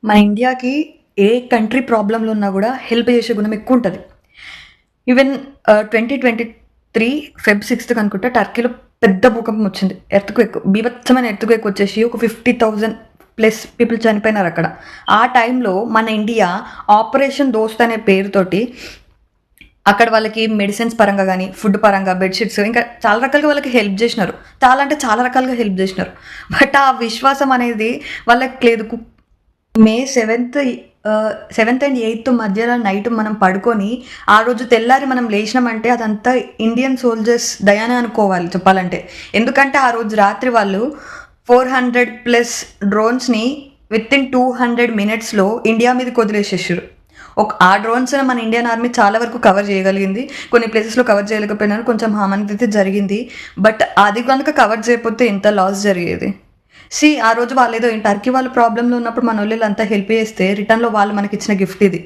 మన ఇండియాకి ఏ కంట్రీ ప్రాబ్లంలో ఉన్నా కూడా హెల్ప్ చేసే గుణం ఎక్కువ ఉంటుంది. ఈవెన్ 2023 ఫెబ్ 6th అనుకుంటా టర్కీలో పెద్ద భూకంపం వచ్చింది. ఎర్త్క్వేక్, బీభత్సమైన ఎర్త్క్వేక్ వచ్చేసి ఒక 50,000 ప్లస్ పీపుల్ చనిపోయినారు అక్కడ. ఆ టైంలో మన ఇండియా ఆపరేషన్ దోస్త్ అనే పేరుతోటి అక్కడ వాళ్ళకి మెడిసిన్స్ పరంగా కానీ, ఫుడ్ పరంగా, బెడ్షీట్స్ ఇంకా చాలా రకాలుగా వాళ్ళకి హెల్ప్ చేసినారు. చాలా అంటే చాలా రకాలుగా హెల్ప్ చేసినారు. బట్ ఆ విశ్వాసం అనేది వాళ్ళకి లేదు. మే 7th అండ్ 8th మధ్యలో నైట్ మనం పడుకొని ఆ రోజు తెల్లారి మనం లేచినామంటే అదంతా ఇండియన్ సోల్జర్స్ దయానే అనుకోవాలి చెప్పాలంటే. ఎందుకంటే ఆ రోజు రాత్రి వాళ్ళు 400+ డ్రోన్స్ని వితిన్ 200 minutesలో ఇండియా మీదకి వదిలేసేసారు. ఆ డ్రోన్స్ మన ఇండియన్ ఆర్మీ చాలా వరకు కవర్ చేయగలిగింది. కొన్ని ప్లేసెస్లో కవర్ చేయలేకపోయినారు, కొంచెం హామ్ అనేది అయితే జరిగింది. బట్ అది కనుక కవర్ చేయకపోతే ఎంత లాస్ జరిగేది. ఆ రోజు వాళ్ళు ఏదో టర్కీ వాళ్ళు ప్రాబ్లంలో ఉన్నప్పుడు మన వాళ్ళు అంతా హెల్ప్ చేస్తే రిటర్న్లో వాళ్ళు మనకి ఇచ్చిన గిఫ్ట్ ఇది.